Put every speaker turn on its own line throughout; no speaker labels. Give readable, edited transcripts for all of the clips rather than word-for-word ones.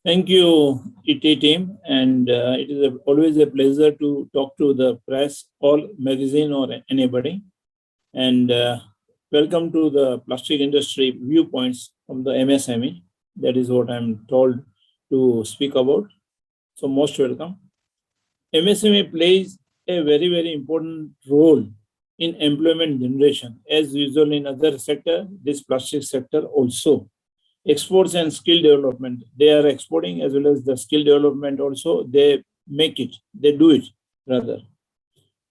Thank you, ET team, and it is always a pleasure to talk to the press, or magazine, or anybody. And welcome to the plastic industry viewpoints from the MSME. That is what I'm told to speak about. So most welcome. MSME plays a very, very important role in employment generation. As usual in other sector, this plastic sector also. Exports and skill development. They are exporting as well as the skill development also. They make it. They do it rather.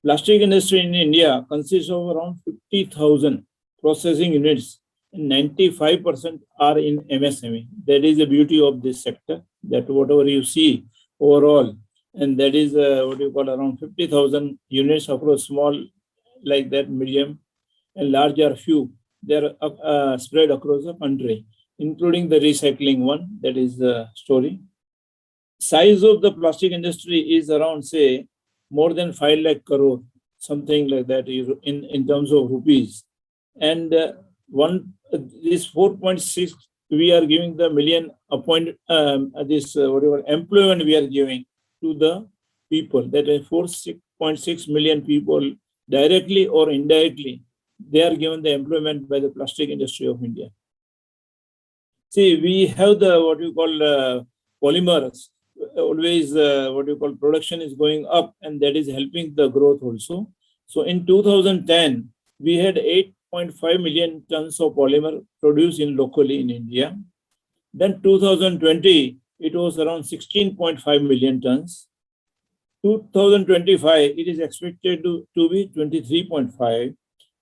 Plastic industry in India consists of around 50,000 processing units, and 95% are in MSME. That is the beauty of this sector, that whatever you see overall, and that is what you call around 50,000 units across small like that, medium, and larger few. They are spread across the country, including the recycling one. That is the story. Size of the plastic industry is around, say, more than 5 lakh crore, something like that in terms of rupees. And this 4.6, we are giving the million whatever employment we are giving to the people. That is 4.6 million people directly or indirectly. They are given the employment by the plastic industry of India. See, we have the what you call polymers. Always what you call production is going up, and that is helping the growth also. So in 2010, we had 8.5 million tons of polymer produced locally in India. Then 2020, it was around 16.5 million tons. 2025, it is expected to be 23.5.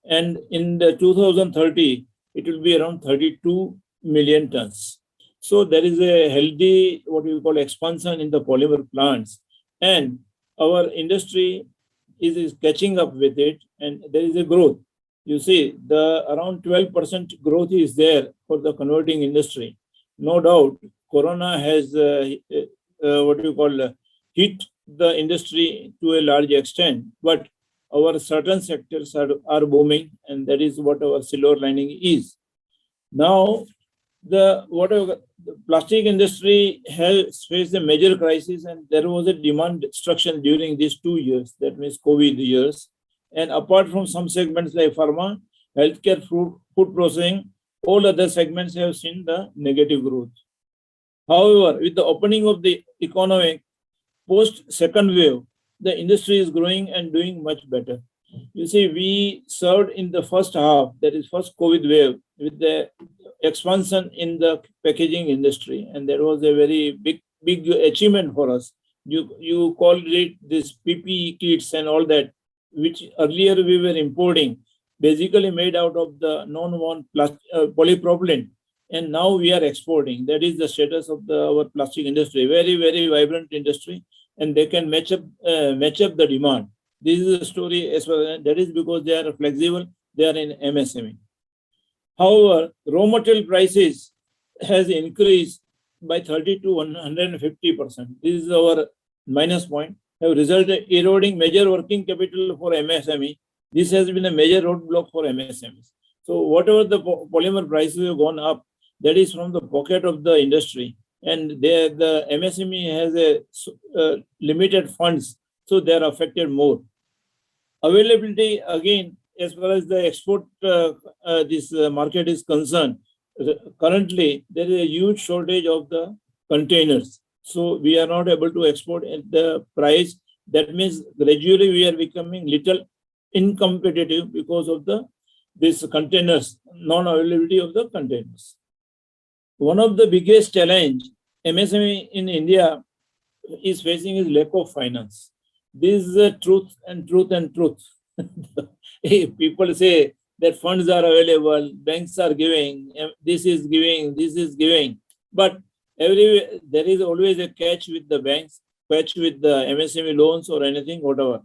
And in the 2030, it will be around 32 million tons. So there is a healthy, what we call, expansion in the polymer plants, and our industry is catching up with it, and there is a growth. You see, the around 12% growth is there for the converting industry. No doubt, Corona has hit the industry to a large extent, but our certain sectors are booming, and that is what our silver lining is. Now, the plastic industry has faced a major crisis, and there was a demand destruction during these 2 years, that means COVID years. And apart from some segments like pharma, healthcare, food processing, all other segments have seen the negative growth. However, with the opening of the economy post second wave, the industry is growing and doing much better. You see, we served in the first half, that is first COVID wave, with the expansion in the packaging industry, and that was a very big achievement for us. You called it this PPE kits and all that, which earlier we were importing, basically made out of the non-woven polypropylene, and now we are exporting. That is the status of our plastic industry. Very, very vibrant industry, and they can match up the demand. This is a story as well. That is because they are flexible. They are in MSME. However, raw material prices has increased by 30 to 150%. This is our minus point. Have resulted eroding major working capital for MSME. This has been a major roadblock for MSMEs. So whatever the polymer prices have gone up, that is from the pocket of the industry, and the MSME has a limited funds, so they are affected more. Availability, again, as far as the export this market is concerned, currently there is a huge shortage of the containers. So we are not able to export at the price. That means gradually we are becoming little incompetitive because of this containers, non-availability of the containers. One of the biggest challenge MSME in India is facing is lack of finance. This is a truth and truth and truth. People say that funds are available, banks are giving, this is giving. But there is always a catch with the banks, catch with the MSME loans or anything, whatever.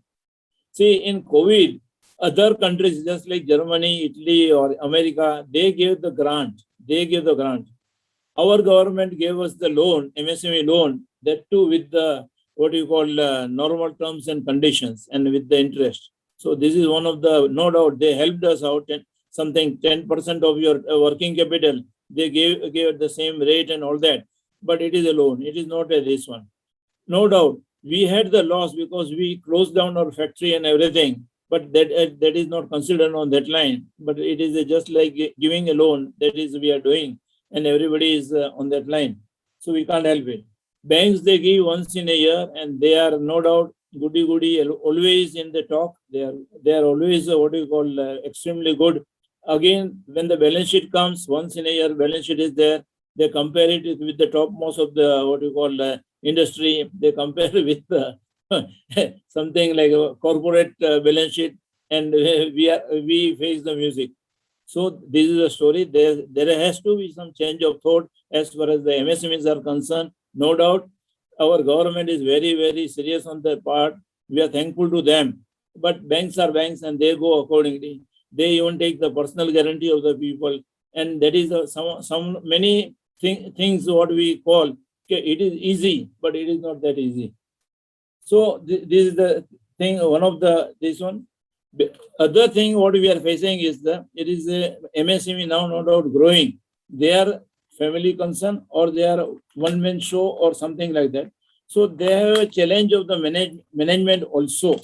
See, in COVID, other countries just like Germany, Italy, or America, they gave the grant. Our government gave us the loan, MSME loan, that too with the normal terms and conditions and with the interest. So this is one of the, no doubt, they helped us out, and something 10% of your working capital, they gave at the same rate and all that. but it is a loan. It is not this one. No doubt, we had the loss because we closed down our factory and everything, but that is not considered on that line. But it is just like giving a loan, that is we are doing, and everybody is on that line. So we can't help it. Banks, they give once in a year, and they are no doubt goody, always in the talk. They are always what you call extremely good. Again, when the balance sheet comes, once in a year, balance sheet is there. They compare it with the topmost of the what you call industry. They compare with something like a corporate balance sheet, and we face the music. So this is a story. There has to be some change of thought as far as the MSMEs are concerned. No doubt, our government is very serious on that part. We are thankful to them. But banks are banks, and they go accordingly. They even take the personal guarantee of the people, and that is some many things what we call. Okay, it is easy, but it is not that easy. So this is the thing. One of this one. The other thing what we are facing is it is a MSME now no doubt growing. They are family concern, or they are one man show or something like that. So they have a challenge of the management also.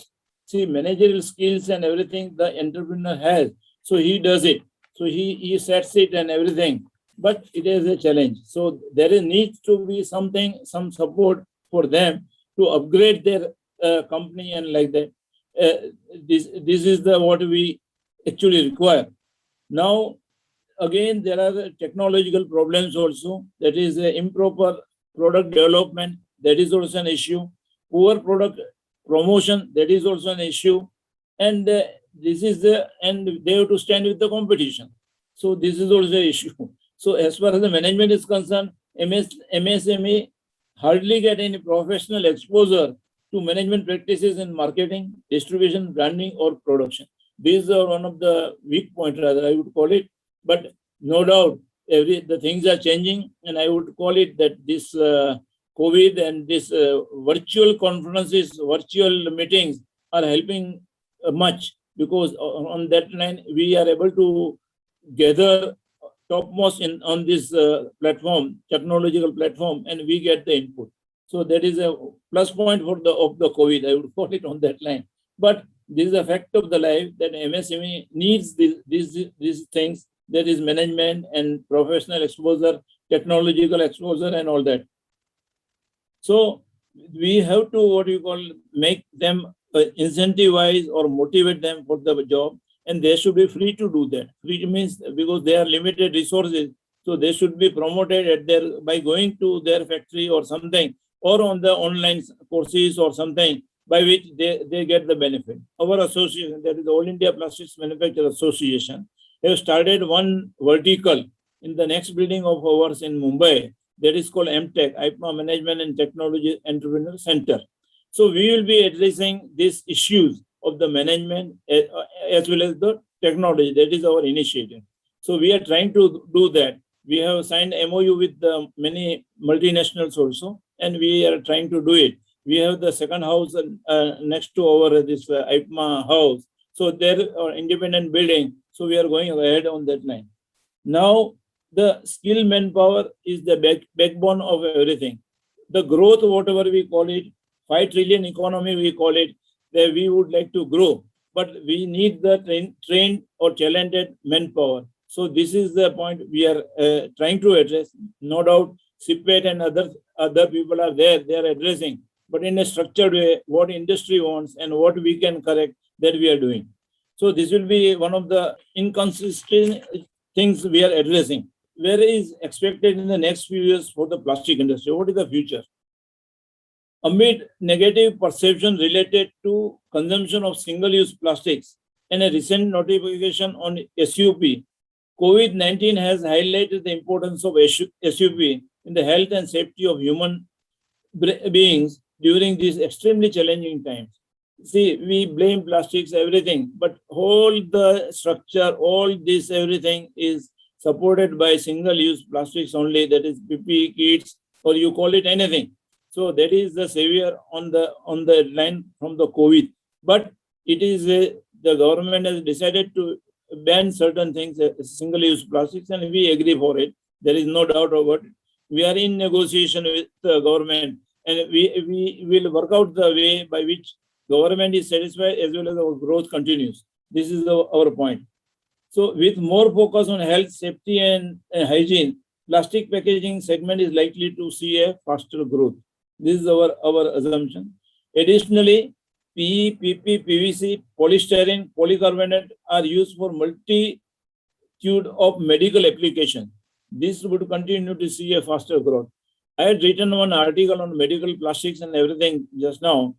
See, managerial skills and everything the entrepreneur has. So he does it. So he sets it and everything. But it is a challenge. So there needs to be some support for them to upgrade their company and like that. This is what we actually require. Now, again, there are technological problems also. That is improper product development. That is also an issue. Poor product promotion. That is also an issue. And and they have to stand with the competition. So this is also an issue. So as far as the management is concerned, MSME hardly get any professional exposure to management practices in marketing, distribution, branding, or production. These are one of the weak points, rather, I would call it. But no doubt, the things are changing, and I would call it that this COVID and this virtual conferences, virtual meetings are helping much, because on that line, we are able to gather topmost on this platform, technological platform, and we get the input. So that is a plus point of the COVID, I would call it on that line. But this is a fact of the life that MSME needs these things. There is management and professional exposure, technological exposure, and all that. So we have to make them incentivize or motivate them for the job, and they should be free to do that. Free means because they are limited resources, so they should be promoted by going to their factory or something, or on the online courses or something by which they get the benefit. Our association, that is the All India Plastics Manufacturers Association, have started one vertical in the next building of ours in Mumbai, that is called MTech, AIPMA Management and Technology Entrepreneur Center. So we will be addressing these issues of the management as well as the technology. That is our initiative. So we are trying to do that. We have signed MOU with many multinationals also, and we are trying to do it. We have the second house next to our this AIPMA house. So there are independent building. So we are going ahead on that line. Now, the skilled manpower is the backbone of everything. The growth, whatever we call it, 5 trillion economy we call it, that we would like to grow, but we need the trained or talented manpower. So this is the point we are trying to address. No doubt, CPET and other people are there, they are addressing, but in a structured way, what industry wants and what we can correct, that we are doing. So this will be one of the inconsistent things we are addressing. Where is expected in the next few years for the plastic industry? What is the future? Amid negative perception related to consumption of single-use plastics and a recent notification on SUP, COVID-19 has highlighted the importance of SUP in the health and safety of human beings during these extremely challenging times. See, we blame plastics, everything, but all the structure, all this, everything is supported by single-use plastics only, that is PPE kits, or you call it anything. So that is the savior on the line from the COVID. But it is the government has decided to ban certain things, single-use plastics, and we agree for it. There is no doubt about it. we are in negotiation with the government, and we will work out the way by which government is satisfied as well as our growth continues. This is our point. So with more focus on health, safety, and hygiene, plastic packaging segment is likely to see a faster growth. This is our assumption. Additionally, PE, PP, PVC, polystyrene, polycarbonate are used for multitude of medical applications. This would continue to see a faster growth. I had written one article on medical plastics and everything just now,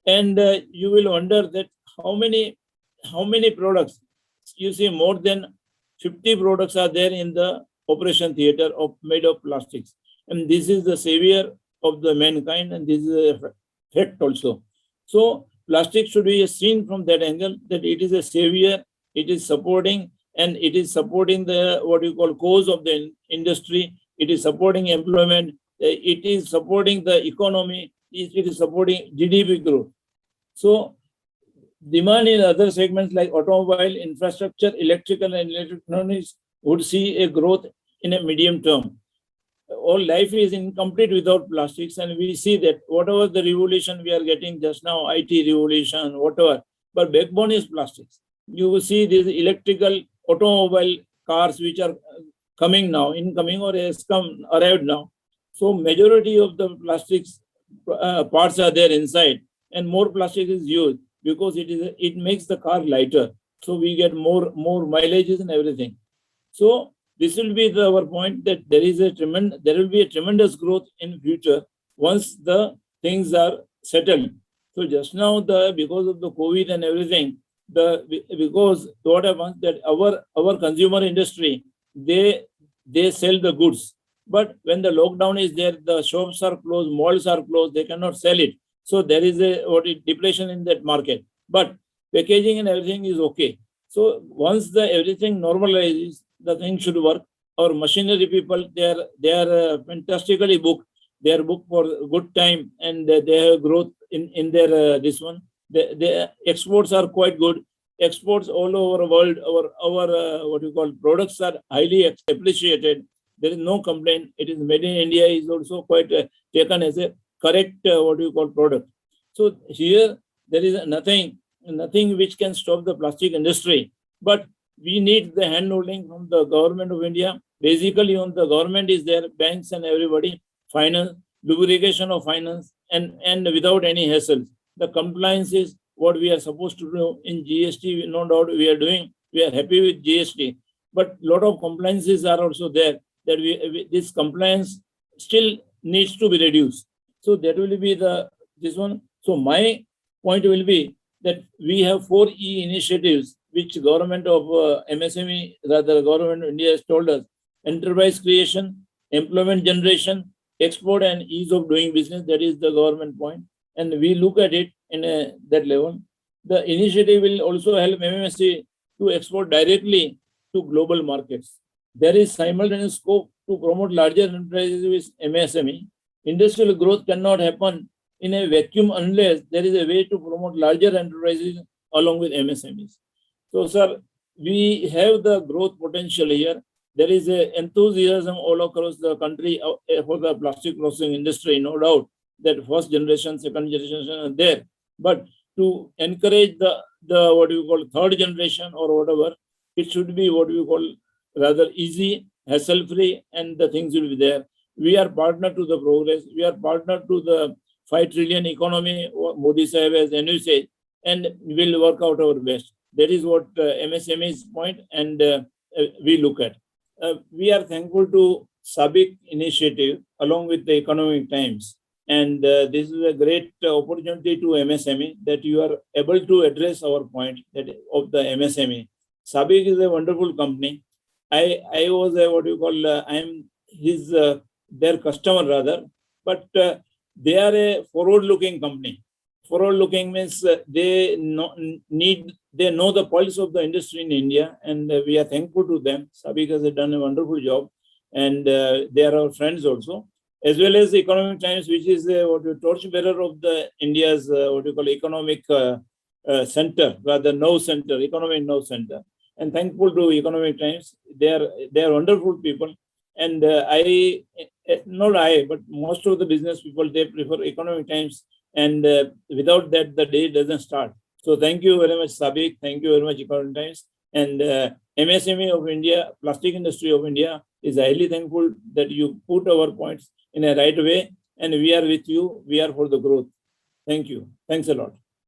and you will wonder that how many products. You see, more than 50 products are there in the operation theater made of plastics, and this is the savior of the mankind, and this is a fact also. So plastic should be seen from that angle, that it is a savior, it is supporting, and it is supporting the what you call cause of the industry. It is supporting employment. It is supporting the economy. It is supporting GDP growth. So demand in other segments like automobile, infrastructure, electrical and electronics would see a growth in a medium term. All life is incomplete without plastics, and we see that whatever the revolution we are getting just now, IT revolution, whatever, but backbone is plastics. You will see these electrical automobile cars which are coming now, incoming or has arrived now. So majority of the plastics parts are there inside, and more plastic is used because it makes the car lighter. So we get more mileages and everything. So this will be our point, that there will be a tremendous growth in future once the things are settled. So just now, because of the COVID and everything, because what happens that our consumer industry, they sell the goods, but when the lockdown is there, the shops are closed, malls are closed, they cannot sell it. So there is a depletion in that market. But packaging and everything is okay. So once everything normalizes, the thing should work. Our machinery people, they are fantastically booked. They are booked for a good time, and they have growth in their this one. The exports are quite good. Exports all over the world, our products are highly appreciated. There is no complaint. It is made in India is also quite taken as a correct product. So here there is nothing which can stop the plastic industry, but we need the hand-holding from the government of India. Basically, on the government is there, banks and everybody, finance, lubrication of finance, and without any hassle. The compliance is what we are supposed to do in GST. No doubt we are doing. We are happy with GST, but a lot of compliances are also there. That this compliance still needs to be reduced. So that will be this one. So my point will be that we have 4 E initiatives which government of MSME, rather government of India has told us: enterprise creation, employment generation, export, and ease of doing business. That is the government point, and we look at it in that level. The initiative will also help MSME to export directly to global markets. There is simultaneous scope to promote larger enterprises with MSME. Industrial growth cannot happen in a vacuum unless there is a way to promote larger enterprises along with MSMEs. So, sir, we have the growth potential here. There is a enthusiasm all across the country for the plastic processing industry, no doubt that first generation, second generation are there. But to encourage the third generation or whatever, it should be rather easy, hassle-free, and the things will be there. We are partner to the progress. We are partner to the 5 trillion economy Modi Sahib has envisaged, and we will work out our best. That is what MSME's point, and we look at. We are thankful to SABIC initiative along with the Economic Times, and this is a great opportunity to MSME that you are able to address our point that of the MSME. SABIC is a wonderful company. I was I am their customer rather, but they are a forward-looking company. Forward-looking means they know the pulse of the industry in India, and we are thankful to them. SABIC has done a wonderful job, and they are our friends also, as well as the Economic Times, which is torchbearer of the India's economic center, rather economic now center. And thankful to Economic Times. They are wonderful people, And not I, but most of the business people, they prefer economic times, and without that, the day doesn't start. So thank you very much, SABIC. Thank you very much, Economic Times. And MSME of India, Plastic Industry of India, is highly thankful that you put our points in a right way, and we are with you. We are for the growth. Thank you. Thanks a lot.